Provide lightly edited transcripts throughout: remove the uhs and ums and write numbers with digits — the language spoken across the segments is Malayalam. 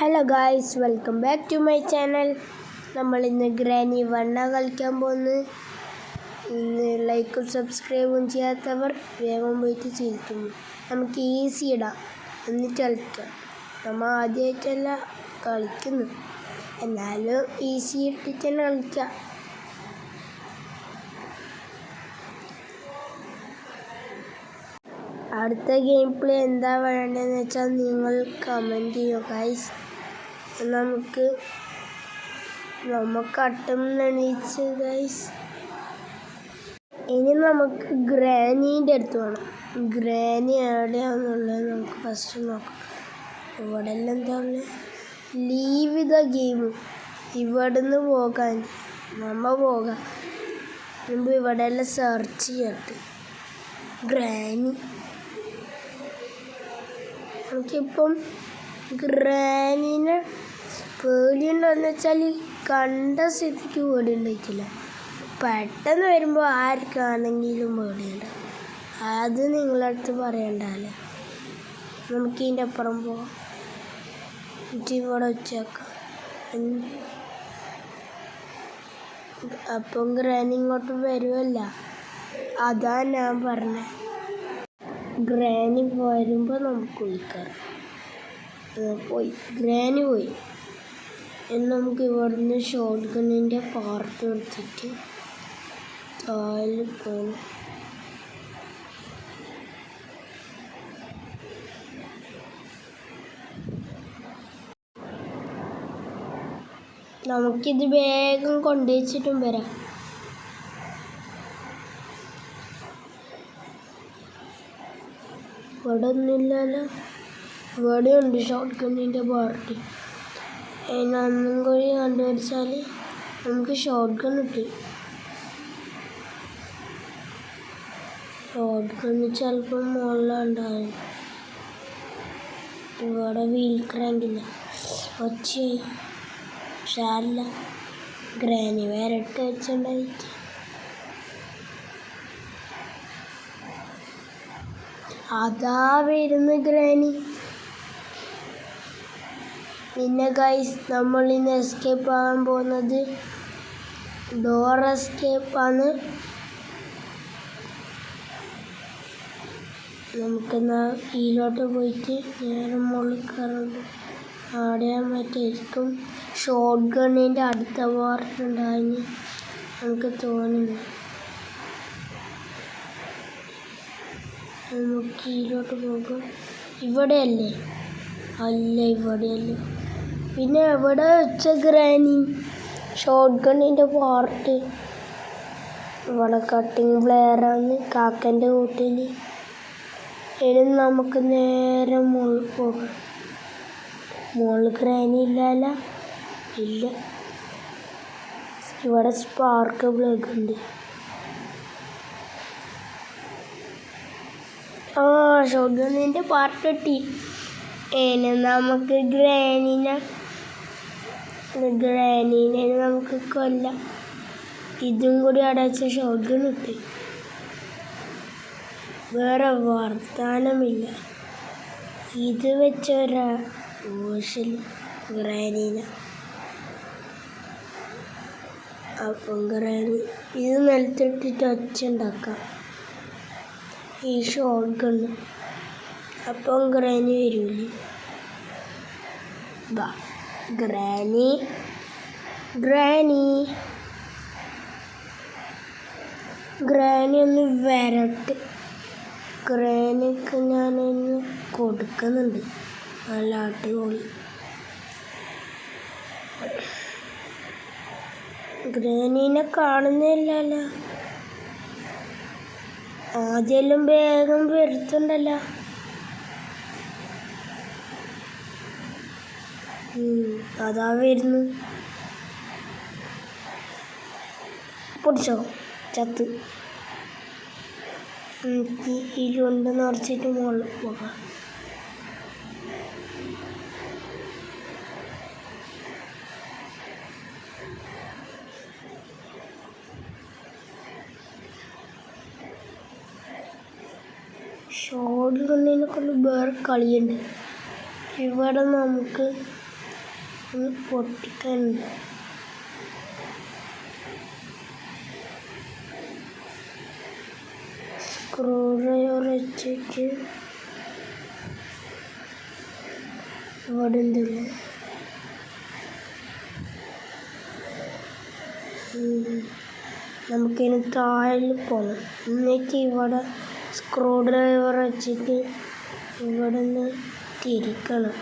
Hello guys, welcome back to my channel. നമ്മളിന്ന് ഗ്രാനി വണ്ണ കളിക്കാൻ പോകുന്നു. ഇന്ന് ലൈക്കും സബ്സ്ക്രൈബും ചെയ്യാത്തവർ വേഗം പോയിട്ട് ചെയ്തിട്ടുണ്ട്. നമുക്ക് ഈസി ഇടാം, എന്നിട്ട് കളിക്കാം. നമ്മൾ ആദ്യമായിട്ടല്ല കളിക്കുന്നു, എന്നാലും ഈസി ഇട്ടിട്ട് തന്നെ കളിക്കാം. അടുത്ത ഗെയിം പ്ലേ എന്താ വേണ്ടതെന്ന് വെച്ചാൽ നിങ്ങൾ കമൻറ്റ് ചെയ്യുക ഗൈസ്. നമുക്ക് അട്ടം ഗൈസ്. ഇനി നമുക്ക് ഗ്രാനീൻ്റെ അടുത്ത് വേണം. ഗ്രാനി എവിടെയാണെന്നുള്ളത് നമുക്ക് ഫസ്റ്റ് നോക്കാം. ഇവിടെ എല്ലാം എന്താ ഉള്ളത്? Leave the game. ഇവിടുന്ന് പോകാൻ പോകാം. മുമ്പ് ഇവിടെ എല്ലാം സെർച്ച് ചെയ്യട്ടെ. ഗ്രാനി നമുക്കിപ്പം ഗ്രാനീനെ പേടിയുണ്ടോയെന്ന് വെച്ചാൽ കണ്ട സ്ഥിതിക്ക് പേടി ഉണ്ടായിട്ടില്ല. പെട്ടെന്ന് വരുമ്പോൾ ആർക്കാണെങ്കിലും പേടിയുണ്ട്. അത് നിങ്ങളടുത്ത് പറയണ്ടല്ലേ. നമുക്ക് ഇതിൻ്റെ അപ്പുറം പോവാം. എന്നിട്ട് ഇവിടെ വെച്ചേക്കാം. അപ്പം ഗ്രാനി ഇങ്ങോട്ട് വരുമല്ല, അതാ ഞാൻ പറഞ്ഞത്. ഗ്രാനി വരുമ്പോൾ നമുക്ക് വിളിക്കാം. പോയി ഗ്രാനി പോയി. നമുക്ക് ഇവിടുന്ന് ഷോട്ട് ഗണ്ണിൻ്റെ പാർട്ട് എടുത്തിട്ട് താഴെ പോകണം. നമുക്കിത് വേഗം കൊണ്ടുവച്ചിട്ടും വരാം. ഇവിടെ ഒന്നുമില്ലല്ലോ. ഇവിടെയുണ്ട് ഷോട്ട് ഗണ്ണിൻ്റെ പാർട്ടി. ഒന്നും കൂടി കണ്ടുപിടിച്ചാൽ നമുക്ക് ഷോട്ട് ഗൺ കിട്ടി. ഷോട്ട് ഗണ്ണ് ചിലപ്പോൾ മുകളിലുണ്ടാവും. ഇവിടെ വീൽ ക്രാങ്കില്ല. ഒച്ചയായി. ഷാല്ല ഗ്രാനി വേറെ ഇട്ട് വെച്ചിട്ടുണ്ടായിട്ട്. അതാ വരുന്നു ഗ്രാനി. പിന്നെ ഗൈസ്, നമ്മൾ ഇന്ന് എസ്കേപ്പ് ആകാൻ പോകുന്നത് ഡോർ എസ്കേപ്പാണ്. നമുക്കെന്നാ കീഴിലോട്ട് പോയിട്ട് നേരെ മുകളിൽ കയറുന്നു. അവിടെ മറ്റായിരിക്കും ഷോട്ട് ഗണ്ണിൻ്റെ അടുത്ത പാർട്ട് ഉണ്ടായെന്ന് നമുക്ക് തോന്നുന്നു. നമുക്ക് കീഴിലോട്ട് പോകും. ഇവിടെയല്ലേ? അല്ല, ഇവിടെയല്ല. പിന്നെ എവിടെ വെച്ച ഗ്രാനി ഷോട്ട് ഗണ്ണിൻ്റെ പാർട്ട്? ഇവിടെ കട്ടിങ് പ്ലെയറാണ് കാക്കൻ്റെ കൂട്ടിൽ. ഇനി നമുക്ക് നേരെ മുകളിൽ പോകാം. മുകളിൽ ഗ്രാനി ഇല്ലല്ല. ഇല്ല. ഇവിടെ സ്പാർക്ക് പ്ലഗ് ഉണ്ട്. ഷോട്ട് ഗണ്ണിൻ്റെ പാർട്ട് കിട്ടി. ഇനി നമുക്ക് ഗ്രാനീനെ നമുക്ക് കൊല്ലാം. ഇതും കൂടി അടച്ച ഷോട്ട് ഗൺ കിട്ടി. വേറെ വർത്താനമില്ല. ഇത് വെച്ചൊരാ ഗ്രാനീനെ. അപ്പം ഗ്രാനി ഇത് നിലത്തിട്ടിട്ട് ഒച്ച ഉണ്ടാക്കാം. ഈ ഷോട്ട് ഗണ്ണ് അപ്പം ഗ്രാനി വരൂലേ? ഗ്രാനി ഒന്ന് വരട്ടെ. ഗ്രാനിക്ക് ഞാനൊന്ന് കൊടുക്കുന്നുണ്ട്. നല്ല അടിപൊളി. ഗ്രാനീനെ കാണുന്നില്ലല്ലോ. ആദ്യമെല്ലാം വേഗം വരുത്തുണ്ടല്ലോ. അതാ വരുന്നു. പൊടിച്ചോ? ചത്ത്. ഇതിലുണ്ട് നിറച്ചിട്ട് മുകളിൽ പോകാം. ഷോട്ട് ഗണ്ണിനെ കൊണ്ട് വേറെ കളിയുണ്ട്. ഇവിടെ നമുക്ക് ഒന്ന് പൊട്ടിക്കാനുണ്ട്. സ്ക്രൂ ഡ്രൈവർ വെച്ചിട്ട് ഇവിടെ എന്തില്ല നമുക്കിനി താഴെ പോകണം. എന്നിട്ട് ഇവിടെ സ്ക്രൂ ഡ്രൈവർ വെച്ചിട്ട് ഇവിടെ നിന്ന് തിരിക്കണം.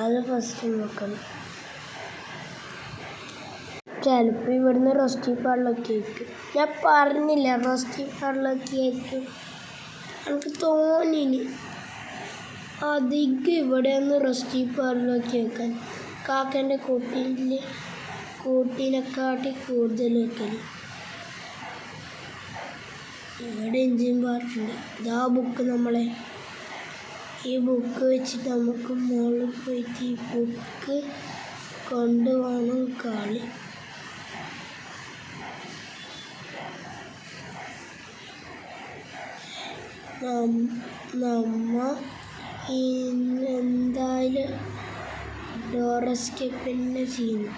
അത് ഫസ്റ്റ് നോക്കണം. ചിലപ്പോൾ ഇവിടുന്ന് റോസ്റ്റി പാടിലൊക്കെ ആയിരിക്കും. ഞാൻ പറഞ്ഞില്ല റോസ്റ്റി പാടിലൊക്കെ ആയിരിക്കും. എനിക്ക് തോന്നിനി അധികം ഇവിടെ നിന്ന് റോസ്റ്റി പാടിലൊക്കെ വെക്കാൻ. കാക്കൻ്റെ കൂട്ടിനെക്കാട്ടി കൂടുതൽ വെക്കൽ. ഇവിടെ എഞ്ചിൻ പാർട്ടുണ്ട്. ഇതാ ബുക്ക് നമ്മളെ. ഈ ബുക്ക് വെച്ചിട്ട് നമുക്ക് മുകളിൽ പോയിട്ട് ഈ ബുക്ക് കൊണ്ടുപോകണം കളി. നമ്മ എന്തായാലും ഡോർ എസ്കേപ്പ് തന്നെ ചെയ്യുന്നു.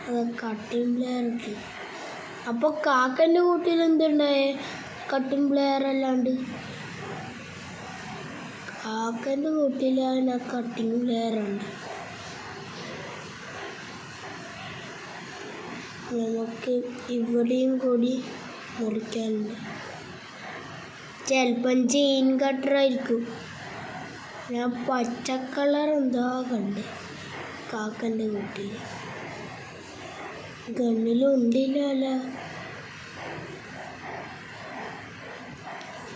അത് കട്ടിംഗ് പ്ലെയർ ഇട്ട്. അപ്പോൾ കാക്കൻ്റെ കൂട്ടിൽ എന്തുണ്ടായേ? കട്ടിംഗ് പ്ലെയർ അല്ലാണ്ട് കാക്കൻ്റെ കൂട്ടിലാണ് ആ കട്ടിംഗ് പ്ലെയർ ഉണ്ട്. നമുക്ക് ഇവിടെയും കൂടി മുറിക്കാനുണ്ട്. ചിലപ്പം ചെയിൻ കട്ടറായിരിക്കും. ഞാൻ പച്ച കളർ എന്തോ കണ്ട് കാക്കൻ്റെ കൂട്ടിൽ. ഗണ്ണിലുണ്ടില്ല.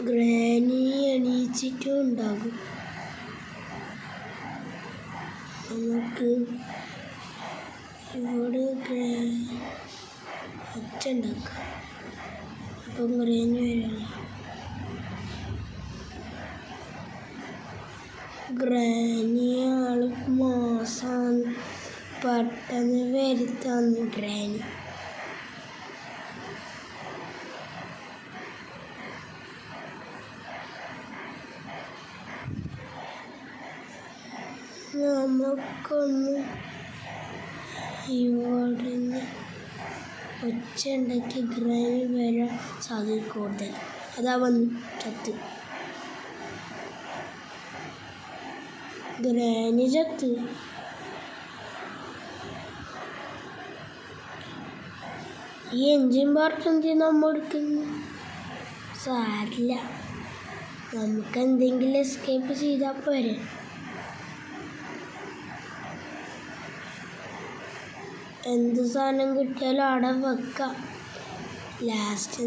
ഗ്രാനി എണീച്ചിട്ടും ഉണ്ടാകും. നമുക്ക് ഇവിടെ ഒച്ച ഉണ്ടാക്കാം. അപ്പം ഗ്രാനി വരില്ല. ഗ്രാനി ആൾ മാസാണ്. പെട്ടെന്ന് വരുത്താന്ന് ഗ്രാനി. നമുക്കൊന്ന് ഇവിടുന്ന് ഒച്ച ഉണ്ടാക്കി ഗ്രാനി വരാൻ സാധ്യത കൂടുതൽ. അതാ വന്നു ചത്ത്. ഗ്രാനി ചത്ത്. ഈ എൻജിൻ പാർട്ട് എന്തിനാ നമ്മൾ എടുക്കുന്നു? സാരില്ല, നമുക്ക് എന്തെങ്കിലും എസ്കേപ്പ് ചെയ്താൽ പോരെ. എന്ത് സാധനം കിട്ടിയാലും അവിടെ വെക്കാം. ലാസ്റ്റ്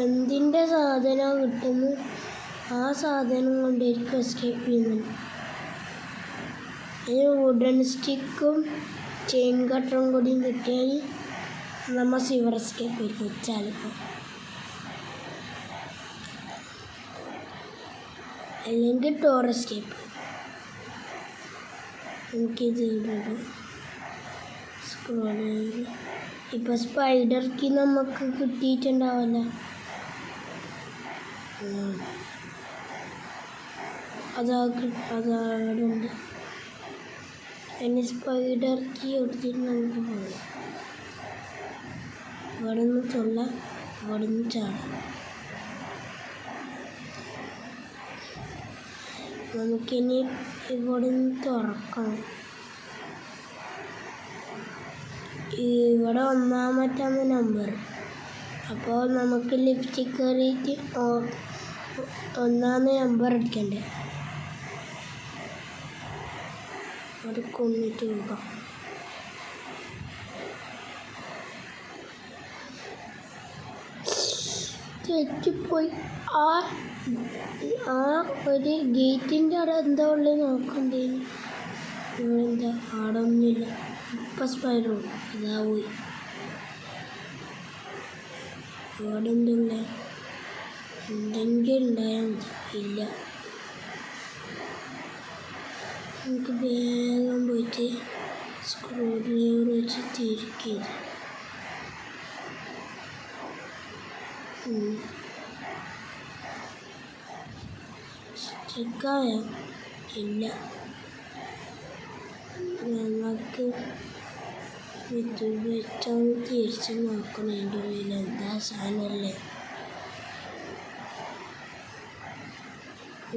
എന്തിൻ്റെ സാധനം കിട്ടുന്നു ആ സാധനം കൊണ്ടായിരിക്കും എസ്കേപ്പ് ചെയ്യുന്നത്. ഈ വുഡൻ സ്റ്റിക്കും ചെയിൻ കട്ടറും കൂടിയും കിട്ടിയാൽ നമ്മൾ സിവർ എസ്കേപ്പ് ആയിരിക്കും ചിലപ്പോൾ. അല്ലെങ്കിൽ ഡോർ എസ്കേപ്പ്. എനിക്കിത് സ്ക്രോൾ ചെയ്ത് ഇപ്പോൾ സ്പൈഡർ കീ നമുക്ക് കിട്ടിയിട്ടുണ്ടാവില്ല. അതവിടെ ഉണ്ട്. ഇനി സ്പൈഡർ കീ എടുത്തിട്ട് നമുക്ക് പോകാം. ഇവിടെ നിന്ന് തൊല്ലാം, ഇവിടെ നിന്ന് ചാടാം. നമുക്കിനി ഇവിടെ നിന്ന് തുറക്കണം. ഇവിടെ ഒന്നാമത്തെ നമ്പർ. അപ്പോൾ നമുക്ക് ലിഫ്റ്റിൽ കയറിയിട്ട് ഒന്നാമത്തെ നമ്പർ അടിക്കണ്ടേ. അവിടെ കൊണ്ടിട്ട് പോകാം. തെറ്റിപ്പോയി. ആ ഒരു ഗേറ്റിൻ്റെ അവിടെ എന്താ ഉള്ളത് നോക്കണ്ടേന്. ഇവിടെ എന്താ അവിടെ ഒന്നുമില്ല. ഇപ്പം സ്പൈഡർ ഇതാ പോയി. ഇവിടെ എന്തുള്ള എന്തെങ്കിലും ഉണ്ടായാൽ മതി. ഇല്ല, നമുക്ക് വേഗം പോയിട്ട് സ്ക്രൂ ഡ്രൈവർ വെച്ച് തിരിക്കരുത്. ചെക്കായ ഇല്ല. നമുക്ക് വെച്ചൊന്ന് തിരിച്ച് നോക്കണം. അതിൻ്റെ ഉള്ളിൽ എന്താ സാധനമല്ലേ.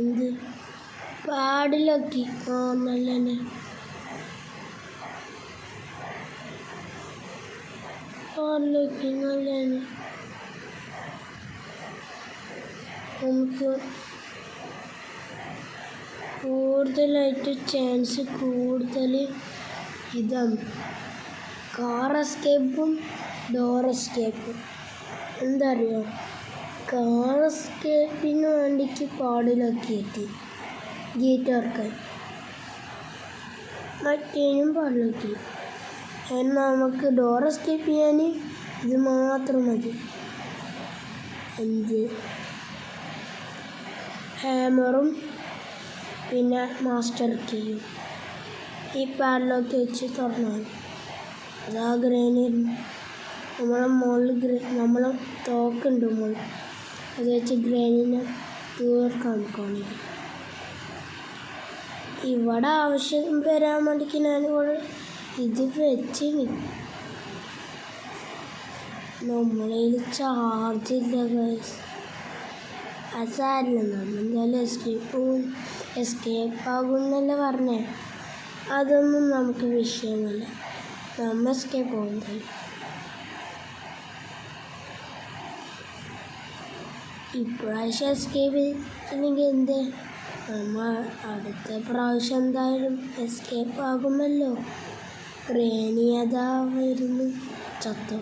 എന്ത് പാടിലൊക്കെ നല്ലതന്നെ. പാടിലൊക്കെ നല്ലതന്നെ. നമുക്ക് കൂടുതലായിട്ട് ചാൻസ് കൂടുതൽ ഇതാണ് കാർ എസ്കേപ്പും ഡോർ എസ്കേപ്പും. എന്താ അറിയോ, കാർ എസ്കേപ്പിന് വേണ്ടിയിട്ട് പാടിലൊക്കെ എത്തി ഗേറ്റ് തുറക്കാൻ, മറ്റേനും പാടിലൊക്കെ. എന്നാൽ നമുക്ക് ഡോർ എസ്കേപ്പ് ചെയ്യാൻ ഇത് മാത്രം മതി. എന്ത് ഹാമറും പിന്നെ മാസ്റ്റർ കീയും ഈ പാഡിലൊക്കെ വെച്ച് തുറന്നാൽ അതാ ഗ്രാനൈറ്റ്. നമ്മളെ മുകളിൽ നമ്മളെ തോക്കുണ്ട് മുകളിൽ, അത് വെച്ച് ഗ്രാനൈറ്റിനെ തീർക്കാൻ നോക്കുകയാണെങ്കിൽ ഇവിടെ ആവശ്യം വരാൻ വേണ്ടിക്ക് ഞാനിവിടെ ഇത് വെച്ചിന്. നമ്മളതിൽ ചാർജില്ല ഗൈസ്. അസാരില്ല, നമ്മളെന്തായാലും എസ്കേപ്പ് ആകുമെന്നല്ലേ പറഞ്ഞേ. അതൊന്നും നമുക്ക് വിഷയമല്ല, നമ്മൾ എസ്കേപ്പ് പോകുന്നത്. ഇപ്രാവശ്യം എസ്കേപ്പ് ചെയ്തില്ലെങ്കിൽ എന്ത്, നമ്മൾ അടുത്ത പ്രാവശ്യം എന്തായാലും എസ്കേപ്പ് ആകുമല്ലോ. ഗ്രാനി അതാ വരുന്നു. ചത്ത്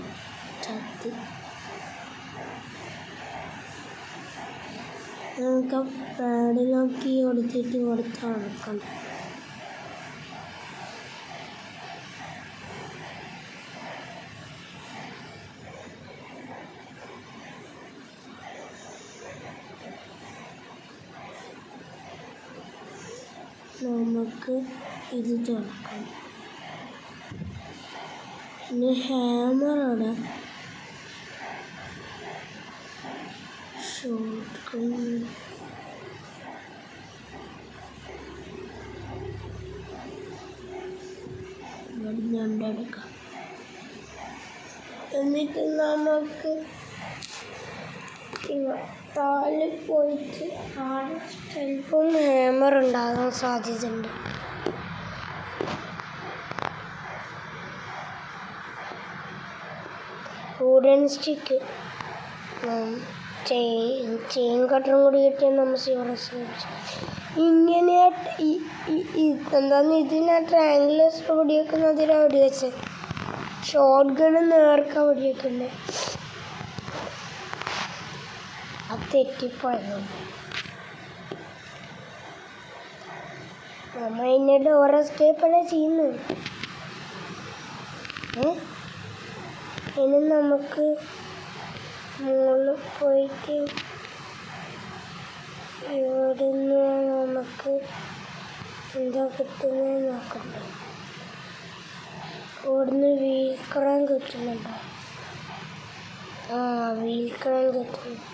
നമുക്ക് പാഡിലൊക്കെ കൊടുത്തിട്ട് നടക്കണം. നമുക്ക് ഇത് തുറക്കാം. ഇനി ഹാമറോടെ ഷോട്ട് ഗൺ എടുക്കാം. എന്നിട്ട് നമുക്ക് താഴെ പോയിട്ട് ചിലപ്പം ഹാമർ ഉണ്ടാകാൻ സാധ്യതയുണ്ട്. വുഡൻ സ്റ്റിക്ക് ചെയിൻ കട്ടറും കൂടി കിട്ടിയാൽ നമ്മൾ ഇങ്ങനെ എന്താന്ന് ഇതിനാ ട്രയാങ്കുലർ വെടിവെക്കുന്നതിനാ വെടിവെച്ചത്. ഷോട്ട് ഗണ് നേർക്ക വെടിവെക്കണ്ടേ, അത് തെറ്റിപ്പോയോ. നമ്മൾ അതിൻ്റെ ഡോർ എസ്കേപ്പല്ലേ ചെയ്യുന്നത്. ഇനി നമുക്ക് മുകളിൽ പോയിട്ട് ഇവിടുന്ന് നമുക്ക് എന്താ കിട്ടുന്നത് നോക്കണ്ട. ഇവിടുന്ന് വീൽ ക്രാൻ കിട്ടുന്നുണ്ടോ? വീൽ ക്രാൻ കിട്ടുന്നുണ്ട്.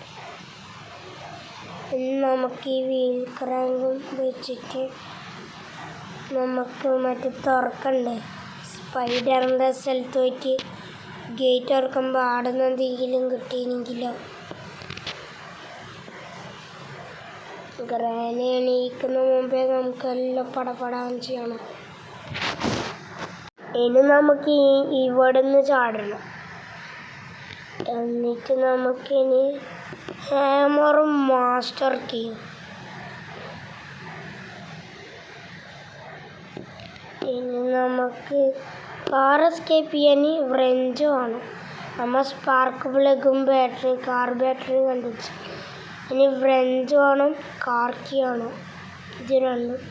ഇനി നമുക്ക് ഈ വീൽ ക്രാങ്കും വെച്ചിട്ട് നമുക്ക് മറ്റേ തുറക്കണ്ടേ, സ്പൈഡറിൻ്റെ സ്ഥലത്ത് പോയിട്ട് ഗേറ്റ് തുറക്കുമ്പോൾ ആടുന്ന എന്തെങ്കിലും കിട്ടിയെങ്കിലോ. ഗ്രാനി എണീക്കുന്ന മുമ്പേ നമുക്കെല്ലാം പടപടാൻ ചെയ്യണം. ഇനി നമുക്ക് ഇവിടെ നിന്ന് ചാടണം. എന്നിട്ട് നമുക്കിനി ഹാമറും മാസ്റ്റർ കീയും. ഇനി നമുക്ക് കാർ എസ്കേപ്പ് ചെയ്യാൻ വ്രെഞ്ച് വേണം. നമ്മൾ സ്പാർക്ക് പ്ലഗും കാർ ബാറ്ററിയും കണ്ടുപിടിച്ചു. ഇനി വ്രെഞ്ച് വേണം, കാർ കീ വേണം. ഇത് രണ്ടും.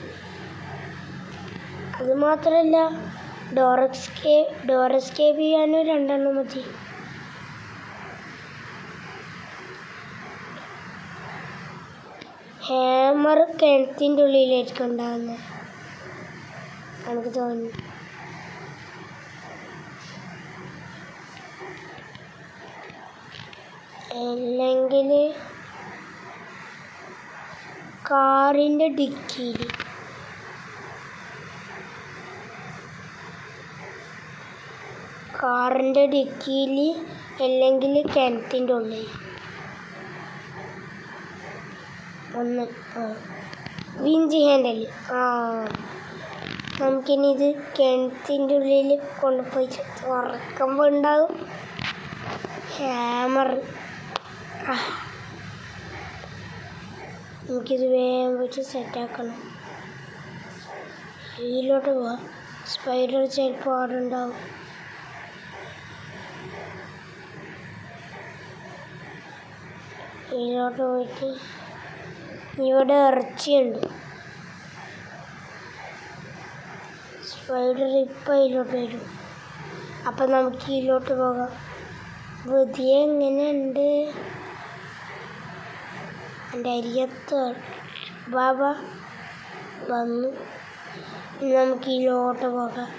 അതുമാത്രമല്ല ഡോർ എസ്കേപ്പ് ചെയ്യാനും 2 എണ്ണം മതി. ഹാമർ കിണറ്റിൻ്റെ ഉള്ളിലായിരിക്കും ഉണ്ടാകുന്നത് എനിക്ക് തോന്നുന്നു. അല്ലെങ്കിൽ കാറിൻ്റെ ഡിക്കിയിൽ. കാറിൻ്റെ ഡിക്കിയിൽ അല്ലെങ്കിൽ കിണറ്റിൻ്റെ ഉള്ളിൽ. ഒന്ന് വിഞ്ച് ഹാൻഡിൽ. നമുക്കിനി ഇത് കിണറ്റിൻ്റെ ഉള്ളിൽ കൊണ്ടുപോയി തുറക്കുമ്പോൾ ഉണ്ടാകും ഹാമർ. നമുക്കിത് വേഗം വെച്ച് സെറ്റാക്കണം. ഇതിലോട്ട് പോവാം. സ്പൈഡർ ചിലപ്പോൾ അവിടെ ഉണ്ടാവും. ഇതിലോട്ട് പോയിട്ട് ഇവിടെ ഇറച്ചിയുണ്ട്. സ്പൈഡർ ഇപ്പം ഇതിലോട്ട് വരും. അപ്പം നമുക്ക് ഇതിലോട്ട് പോകാം. ബുദ്ധിയ എങ്ങനെയുണ്ട്? എൻ്റെ അരിയത്ത് ബാബ വന്നു. നമുക്ക് ഇതിലോട്ട് പോകാം.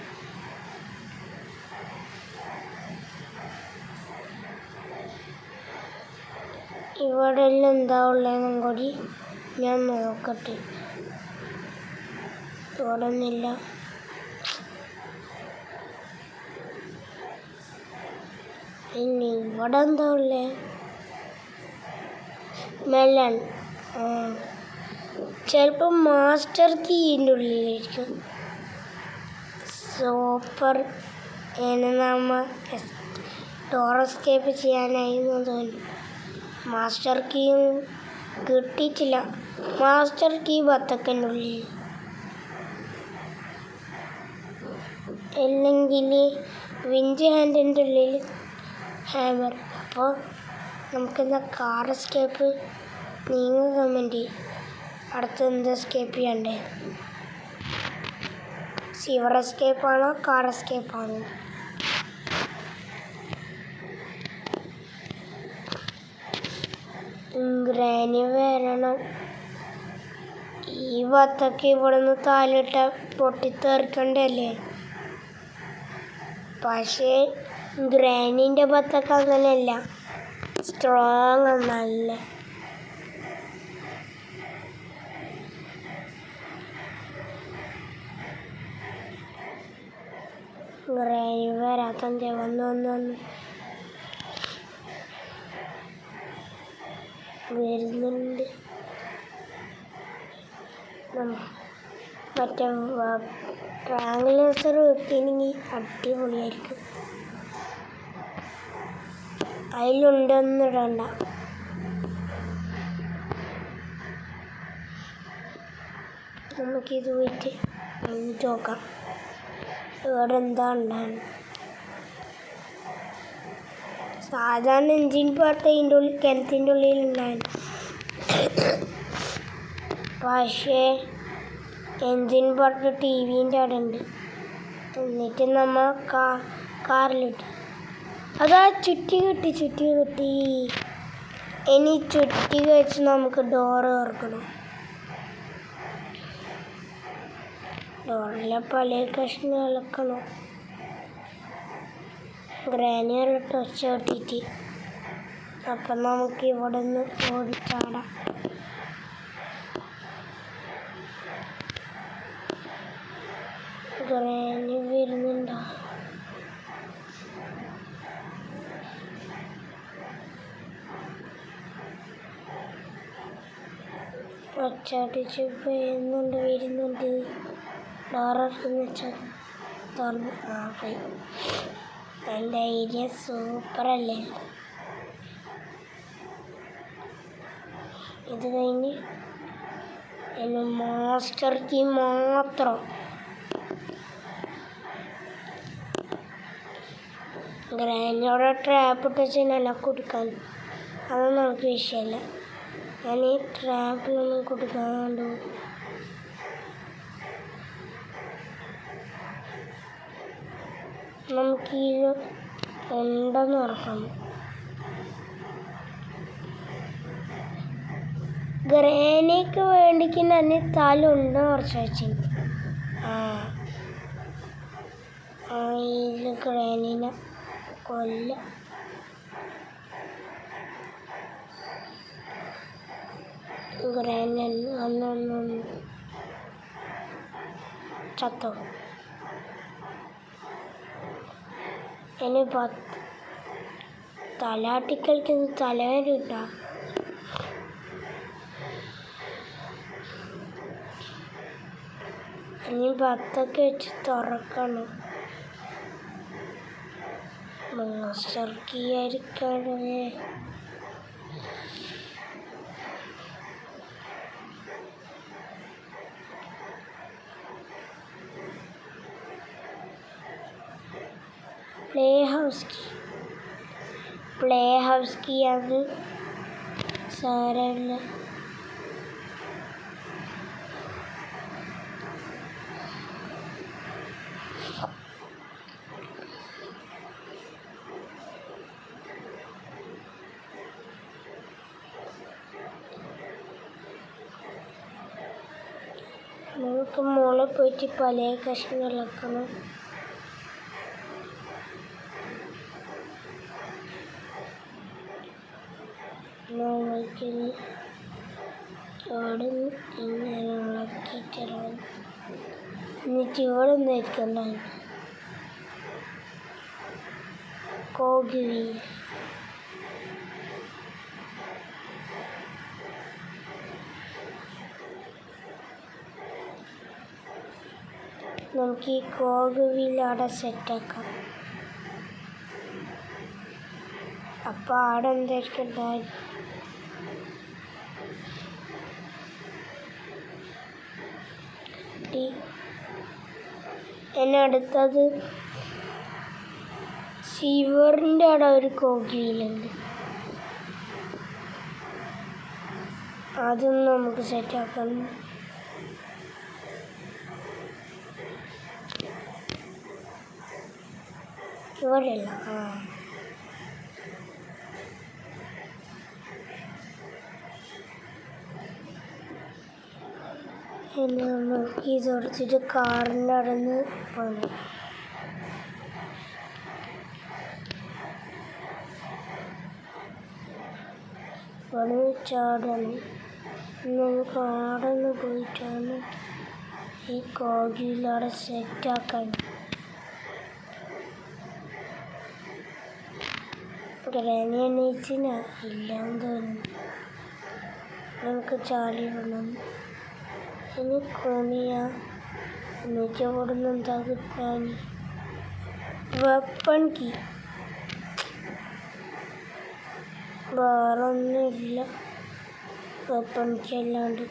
ഇവിടെ എല്ലാം എന്താ ഉള്ളതെന്നും കൂടി ഞാൻ നോക്കട്ടെ. ഇവിടെ ഒന്നുമില്ല. ഇനി ഇവിടെ എന്താ ഉള്ളേ? മെലൺ. ചിലപ്പോൾ മാസ്റ്റർ കീൻ്റെ ഉള്ളിലായിരിക്കും. സൂപ്പർ. നമ്മ ഡോർ എസ്കേപ്പ് ചെയ്യാനായിരുന്നു തോന്നുന്നു. മാസ്റ്റർ കീയും കിട്ടിയിട്ടില്ല. മാസ്റ്റർ കീ ബത്തക്കൻ്റെ ഉള്ളിൽ, അല്ലെങ്കിൽ വിഞ്ച് ഹാൻഡിൻ്റെ ഉള്ളിൽ ഹാമർ. അപ്പോൾ നമുക്കെന്താ കാർ എസ്കേപ്പ് നിങ്ങൾ കമൻറ്റ് ചെയ്യും. അടുത്ത് എന്ത് എസ്കേപ്പ് ചെയ്യണ്ടേ? സിവർ എസ്കേപ്പാണോ കാർ എസ്കേപ്പാണോ? ഗ്രാനി വരണം. ഈ ബത്തക്ക ഇവിടെ നിന്ന് താലിട്ട പൊട്ടിത്തെറിക്കണ്ടല്ലേ. പക്ഷേ ഗ്രാനീൻ്റെ ബത്തക്ക അങ്ങനെയല്ല, സ്ട്രോങ് നല്ല. ഗ്രാനി വരാത്തന്തേ വന്ന് വരുന്നുണ്ട്. മറ്റേ ട്രാങ്കുലേഴ്സർ കിട്ടിയെങ്കിൽ അടിപൊളിയായിരിക്കും. അതിലുണ്ടെന്ന് ഇടണ്ട. നമുക്കിത് പോയിട്ട് നോക്കാം ഇവിടെ എന്താ ഉണ്ടാകുന്നത്. സാധാരണ എൻജിൻ പാർട്ട് അതിൻ്റെ ഉള്ളിൽ കിണറ്റിൻ്റെ ഉള്ളിലുണ്ടായിരുന്നു. പക്ഷേ എൻജിൻ പാർട്ട് ടി വിൻ്റെ അവിടെ ഉണ്ട്. എന്നിട്ട് നമ്മൾ കാറിലിട്ട് അതാ ചുറ്റി കിട്ടി. ഇനി ചുറ്റി വെച്ച് നമുക്ക് ഡോറ് തുറക്കണം. ഡോറിലെ പഴയ കഷ്ണം ഇളക്കണം. ഗ്രാനിയറിട്ട് ഒച്ച കൊട്ടിയിട്ട് അപ്പം നമുക്ക് ഇവിടെ നിന്ന് ഓടിച്ചാടാം. ഗ്രാനി വരുന്നുണ്ടോ? ഒച്ചടിച്ച് വരുന്നുണ്ട്. ഡോറെടുത്ത് വെച്ചാൽ തുറന്ന് പോയി. എൻ്റെ ഐഡിയ സൂപ്പറല്ലേ. ഇത് കഴിഞ്ഞ് എൻ്റെ മാസ്റ്റർ കീ മാത്രം. ഗ്രാനിയോടെ ട്രാപ്പ് ഇട്ട് വെച്ചാൽ കൊടുക്കാൻ അതൊന്നും നമുക്ക് വിഷയമല്ല. ഞാൻ ഈ ട്രാപ്പിലൊന്നും കൊടുക്കാണ്ട് നമുക്കിത് ഉണ്ടെന്ന് ഉറക്കണം. ഗ്രാനിക്ക് വേണ്ടിക്ക് തന്നെ തലുണ്ടെന്ന് ഉറച്ചു വെച്ചിട്ടുണ്ട്. ഇതിൽ ഗ്രാനീനെ കൊല്ല. ഗ്രാനി അന്നൊന്നും ചത്തോ. ഇനി തലാട്ടിക്കളിക്കുന്ന തലവേദന ഇനി 10 വെച്ച് തുറക്കണം. മാസ്റ്റർ കീ ആയിരിക്കണേ. പ്ലേ ഹൗസ് കീ അത് സാരമില്ല. നമുക്ക് മുകളിൽ പോയിട്ട് പല കഷ്ണങ്ങളാക്കണം. നമ്മൾക്കിനി അവിടെ നിന്ന് ഇങ്ങനെ ഇളക്കിയിട്ടിടണം. എന്നിട്ട് ഇവിടെ നിൽക്കണം. കോഗിവി നമുക്ക് ഈ കോഗുവിൽ അവിടെ സെറ്റാക്കാം. അപ്പോൾ അവിടെ എന്തായിരിക്കും ഉണ്ടായത്? എന്നെ അടുത്തത് സിവറിൻ്റെ അവിടെ ഒരു കോഗിയിലുണ്ട്. അതും നമുക്ക് സെറ്റാക്കണം. ഇവിടെയല്ല. ഇനി നമുക്ക് ഇത് എടുത്തിട്ട് കാറിൻ്റെ അവിടെ നിന്ന് പോകണം. ഇവിടെ ചാടണം. നമുക്ക് അവിടെ നിന്ന് പോയിട്ടാണ് ഈ കോഗിയിലവിടെ സെറ്റാക്കാൻ. ഗ്രാനി എണീച്ചിനാ ഇല്ലാന്ന് തോന്നുന്നു. നമുക്ക് ചാടി വേണം. ഇനി കുനിയ എന്നിട്ട് അവിടെ നിന്ന് എന്താ കിട്ടാൻ? Weapon key. വേറൊന്നുമില്ല വെപ്പൺ കീ അല്ലാണ്ട്.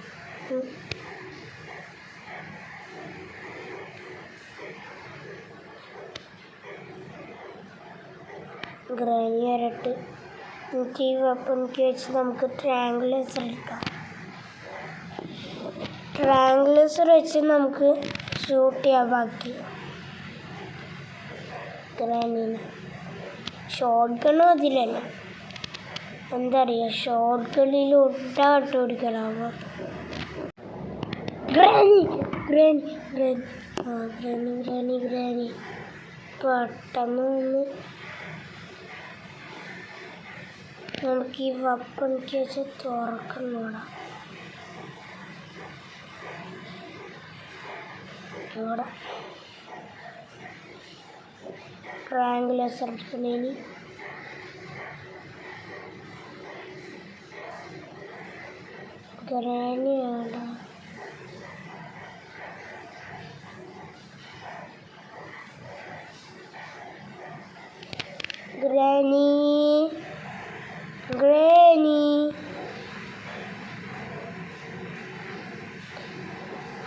ഗ്രാനി വരട്ട്. എന്നിട്ട് ഈ വെപ്പൺ കീ വെച്ച് നമുക്ക് ട്രയാങ്കിളേസർ എടുക്കാം. ട്രയാങ്കിളേസർ വെച്ച് നമുക്ക് ഷൂട്ട് ചെയ്യാം. ബാക്കി ഗ്രാനീനെ ഷോട്ട് ഗണ്ണും അതിലല്ല. എന്താ അറിയുക, ഷോട്ട് ഗണ്ണിൽ ഒട്ടാട്ട് ഓടിക്കലാവുക. Granny granny granny granny granny granny പെട്ടെന്ന് ഒന്ന് നമുക്ക് ഈ വെപ്പൺ കീ വെച്ച് തുറക്കുന്നോടാം. ഇവിടെ ട്രയാങ്കിളേസർ എടുക്കുന്നതിന് ഗ്രാനി അവിടെ ഗ്രാനി ഗ്രാനി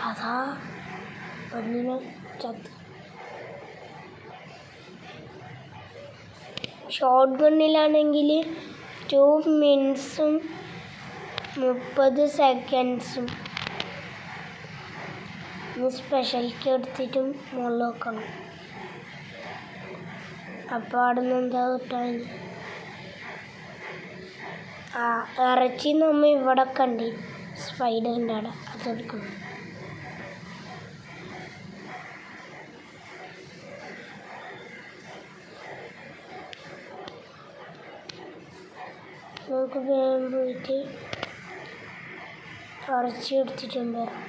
അതാ പെണ്ണിനെ ചത്ത്. ഷോട്ട് ഗണ്ണിലാണെങ്കിൽ 2 മിനിറ്റ്സും 30 സെക്കൻഡ്സും. ഇനി സ്പെഷ്യൽക്ക് എടുത്തിട്ടും മുകളിൽ വെക്കണം. അപ്പോൾ അവിടെ നിന്ന് എന്താ കിട്ടാൻ? ഇറച്ചി നമ്മൾ ഇവിടെ കണ്ടി സ്പൈഡറിൻ്റെ അവിടെ അതെടുക്കണം. നമുക്ക് വേഗം പോയിട്ട് ഇറച്ചി എടുത്തിട്ടും വരാം.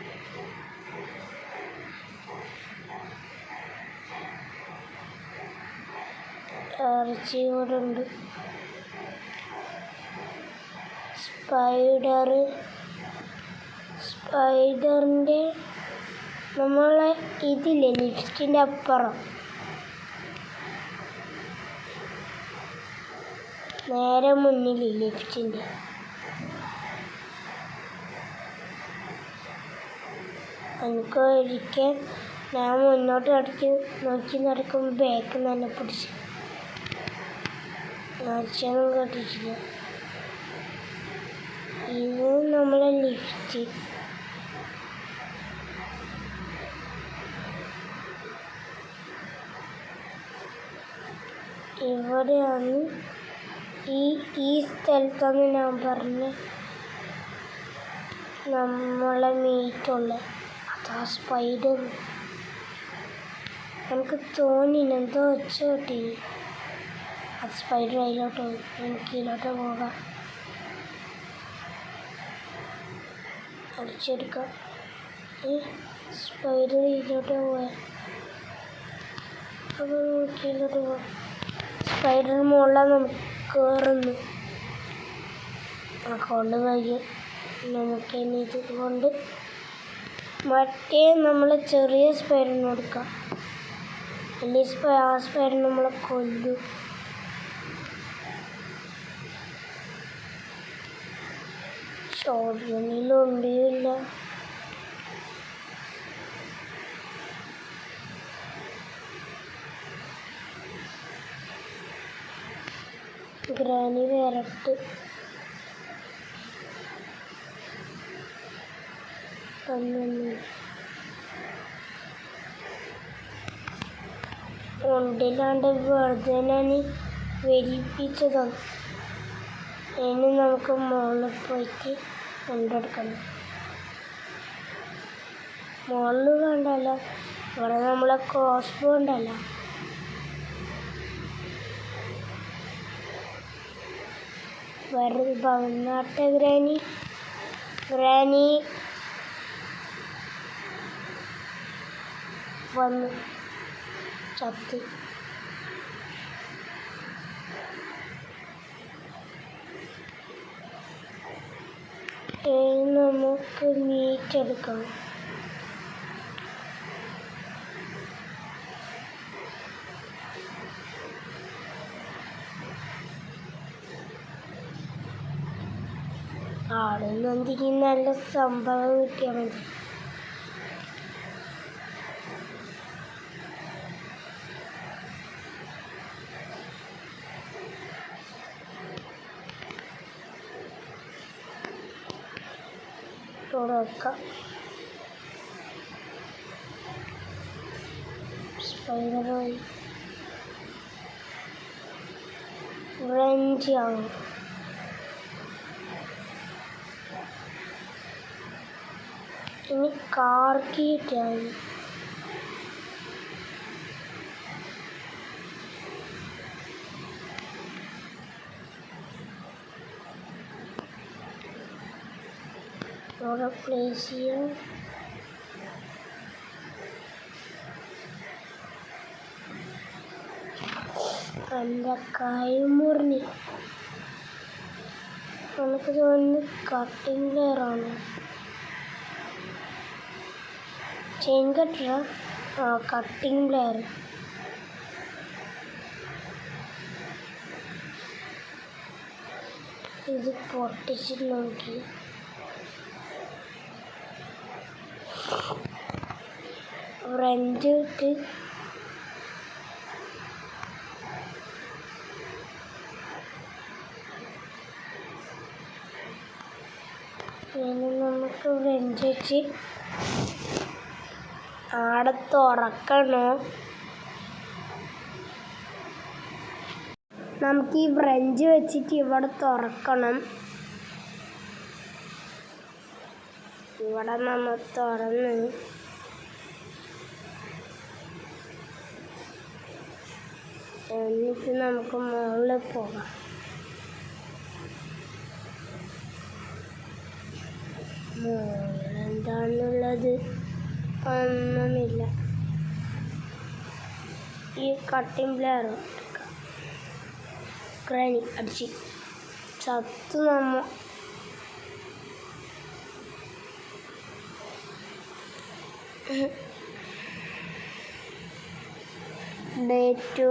ഇറച്ചി കൂടെ ഉണ്ട്. സ്പൈഡറിൻ്റെ നമ്മളെ ഇതില്ലേ ലിഫ്റ്റിൻ്റെ അപ്പുറം നേരെ മുന്നിൽ ലിഫ്റ്റിൻ്റെ എനിക്ക് ഒരിക്കൽ ഞാൻ മുന്നോട്ട് നോക്കി നടക്കുമ്പോൾ ബാക്ക് തന്നെ പിടിച്ചു. അച്ഛനും കേട്ടിട്ടില്ല. ഇത് നമ്മളെ ലിഫ്റ്റ്. ഇവിടെയാണ് ഈ സ്ഥലത്താണ് ഞാൻ പറഞ്ഞ നമ്മളെ മീറ്റുള്ളത്. അതാ സ്പൈഡർ. എനിക്ക് തോന്നിന് എന്തോ വെച്ച് കിട്ടി. അത് സ്പൈഡർ അതിലോട്ട് പോയി. എനിക്ക് ഇതിലോട്ട് പോകാം. അടിച്ചെടുക്കാം. സ്പൈഡർ ഇതിലോട്ട് പോയാൽ അപ്പോൾ നമുക്ക് ഇതിലോട്ട് പോകാം. സ്പൈഡർ മുകളിലാണ് നമുക്ക് കയറുന്നു. കൊണ്ട് വയ്യ. നമുക്ക് ഇനി ഇത് കൊണ്ട് മറ്റേ നമ്മൾ ചെറിയ സ്പൈഡറിന് കൊടുക്കാം. അല്ലെങ്കിൽ ആ സ്പൈഡർ നമ്മളെ കൊല്ലും. ഷോർട്ടിനിലൊണ്ടിയില്ല. ഗ്രാനി വരട്ട്. ഒണ്ടില്ലാണ്ട് വെറുതെ ഞാൻ വലിപ്പിച്ചതാണ്. ഇനി നമുക്ക് മുകളിൽ പോയിട്ട് കൊണ്ടെടുക്കണം. മുകളിൽ കണ്ടല്ലോ, ഇവിടെ നമ്മളെ ക്രോസ് ബോ ഉണ്ടല്ലോ. വന്നാട്ടെ ഗ്രാനി വന്ന് ചത്ത്. നമുക്ക് മീറ്റ് എടുക്കണം. അവിടെ നിന്ന് എന്തെങ്കിലും നല്ല സംഭവം കിട്ടിയാൽ മതി. വെക്കാം. സ്പൈഡറായി റേഞ്ചാണ്. ഇനി കാർക്കിട്ടായി. അവിടെ പ്ലേസ് ചെയ്യാം. എൻ്റെ കൈ മുറിഞ്ഞ്. എനിക്ക് തോന്നുന്നു കട്ടിങ് പ്ലെയറാണ്. ചെയിൻ കട്ടറാ? ആ, കട്ടിങ് പ്ലെയർ. ഇത് പൊട്ടിച്ച് നോക്കി. ഫ്രഞ്ച് ഇട്ട് ഇനി നമുക്ക് ഫ്രഞ്ച് വെച്ച് ആടെ തുറക്കണോ? നമുക്ക് ഈ ഫ്രഞ്ച് വെച്ചിട്ട് ഇവിടെ തുറക്കണം. ഇവിടെ നമ്മൾ തുറന്ന് എന്നിട്ട് നമുക്ക് മുകളിൽ പോകാം. എന്താണുള്ളത്? ഒന്നുമില്ല. ഈ കട്ടിങ് പ്ലെയർ എടുക്കാം. ഗ്രാനി അടിച്ച് ചത്തു നമ്മ. Day 2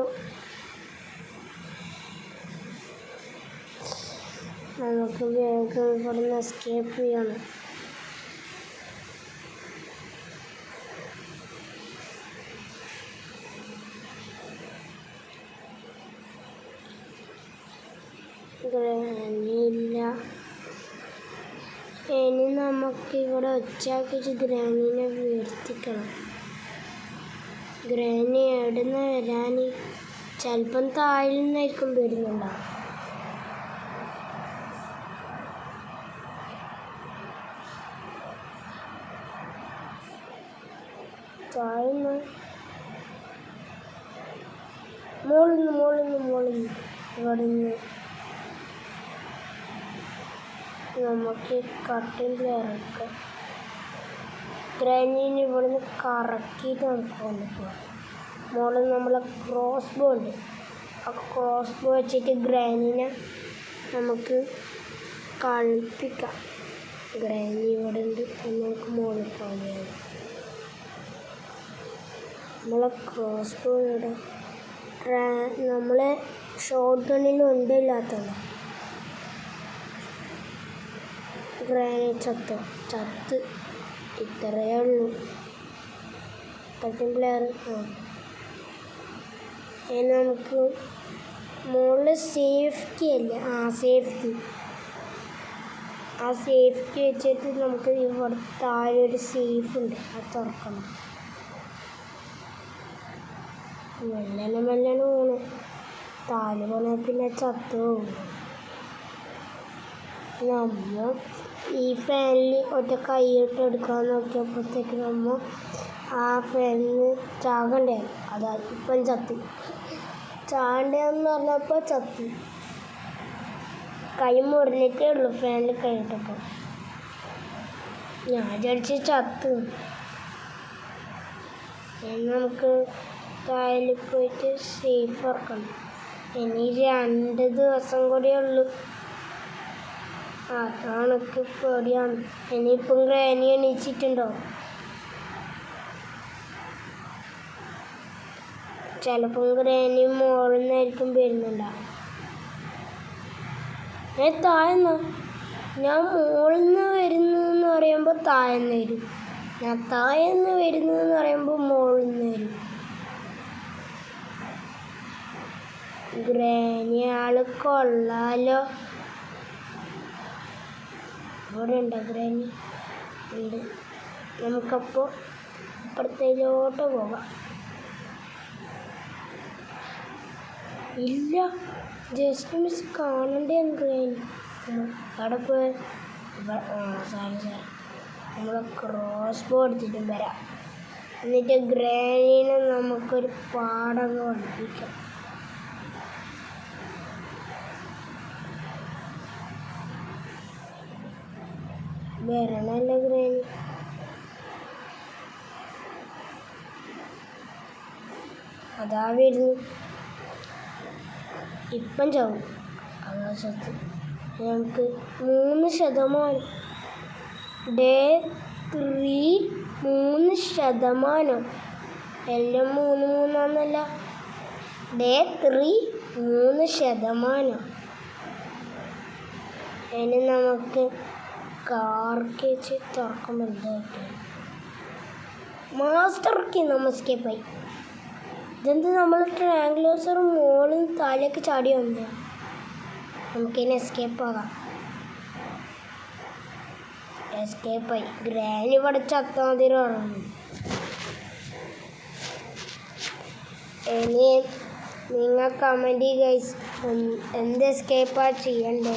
നമുക്ക് വേഗം ഇവിടുന്ന് എസ്കേപ്പ് ചെയ്യണം. ഗ്രാനിയില്ല. ഇനി നമുക്ക് ഇവിടെ ഒച്ചാക്കിച്ച് ഗ്രാനീനെ വീഴ്ത്തിക്കണം. ഗ്രാനി എവിടുന്ന് വരാൻ? ചിലപ്പം താഴെ നിന്നായിരിക്കും വരുന്നുണ്ടാവും. താഴ്ന്ന് മോളിന്ന് ഇവിടുന്ന് നമുക്ക് കട്ടിൽ ഇറക്കാം. ഗ്രാനീനെ ഇവിടുന്ന് കറക്കിയിട്ട് നമുക്ക് കൊണ്ടുപോകാം. മോളിൽ നമ്മളെ ക്രോസ് ബോ ഉണ്ട്. ആ ക്രോസ് ബോ വെച്ചിട്ട് ഗ്രാനീനെ നമുക്ക് കളിപ്പിക്കാം. ഗ്രാനി ഇവിടെ ഉണ്ട്. നമുക്ക് മോളിൽ പോവുകയാണ്. നമ്മളെ ക്രോസ് ബോ ഇവിടെ നമ്മളെ ഷോട്ട് ഗണ്ണിന് ഉണ്ടില്ലാത്തതാണ്. ഗ്രാനി ചത്ത് ഇത്രയേ ഉള്ളൂ. Second player. ഇനി നമുക്ക് മുകളിൽ സേഫ്റ്റി അല്ലേ? സേഫ്റ്റി വെച്ചിട്ട് നമുക്ക് ഇവിടെ താഴെ ഒരു സേഫ് ഉണ്ട്, അത് തുറക്കണം. മെല്ലനെ പോണു. താഴെ പോണാൽ പിന്നെ ചത്തു പോകും. നമ്മൾ ഈ ഫാനിൽ ഒറ്റ കൈയിട്ട് എടുക്കാൻ നോക്കിയപ്പോഴത്തേക്ക് നമ്മൾ ആ ഫാനിന് ചാകണ്ടേ. അതാ ഇപ്പം ചത്തി. ചാകണ്ടെന്ന് പറഞ്ഞപ്പോൾ ചത്തി. കൈ മുറിഞ്ഞിട്ടേ ഉള്ളൂ ഫാനിൽ കൈയിട്ടപ്പോൾ. ഞാൻ വിചാരിച്ച് ചത്തു. നമുക്ക് താഴെ പോയിട്ട് സേഫ് ഇറക്കണം. ഇനി 2 ദിവസം കൂടിയേ ഉള്ളൂ. അതാണ് പേടിയാണ്. ഇനിയിപ്പം ഗ്രാനി എണീച്ചിട്ടുണ്ടോ? ചിലപ്പം ഗ്രാനി മോളിൽ നിന്നായിരിക്കും വരുന്നുണ്ടാവും. താഴ്ന്ന ഞാൻ മുകളിൽ നിന്ന് വരുന്നതെന്ന് പറയുമ്പോൾ താഴ്ന്ന് വരും. ഞാൻ താഴ്ന്ന് വരുന്നതെന്ന് പറയുമ്പോൾ മുകളിൽ നിന്ന് വരും. ഗ്രാനി ആള് കൊള്ളാലോ. ഇവിടെ ഉണ്ടോ ഗ്രാനി? ഉണ്ട്. നമുക്കപ്പോൾ അപ്പുറത്തേലോട്ട് പോകാം. ഇല്ല, ജസ്റ്റ് മിസ് കാണണ്ടേ ഗ്രാനി. അവിടെ പോയി സാരി നമ്മൾ ക്രോസ് ബോ എടുത്തിട്ടും വരാം. എന്നിട്ട് ഗ്രാനീനെ നമുക്കൊരു പാടങ്ങ് പഠിപ്പിക്കാം. വരണല്ലേ ഗ്രാനി? അതാ വരുന്നു. ഇപ്പം ചാവും. ആകാശത്ത് നമുക്ക് 3%. ഡേ 3 3%. എല്ലാം 3 ഡേ 3 3%. ഇനി നമുക്ക് കാർക്ക് വെച്ച് തുറക്കുമ്പോൾ എന്തായിട്ട് മാസ്റ്റർ കീ നമ്മൾ എസ്കേപ്പായി. ഇതെന്ത് നമ്മൾ ട്രാങ്കുലേഴ്സർ മോളിൽ താഴേക്ക് ചാടി വന്നു. നമുക്കിനി എസ്കേപ്പാകാം. എസ്കേപ്പായി. ഗ്രാനി ഇവിടെ ചത്താതിരി പറഞ്ഞു. ഇനി നിങ്ങൾ കമൻറ്റ് ഗൈസ്, എന്ത് എസ്കേപ്പാണ് ചെയ്യണ്ടേ?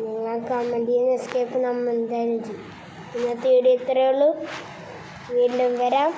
നിങ്ങൾ കമൻറ്റ് ചെയ്യുന്ന എസ്കേപ്പ് നമ്മൾ എന്തായാലും ചെയ്യും. ഇന്നത്തെ വീഡിയോ ഇത്രയേ ഉള്ളൂ. വീണ്ടും വരാം.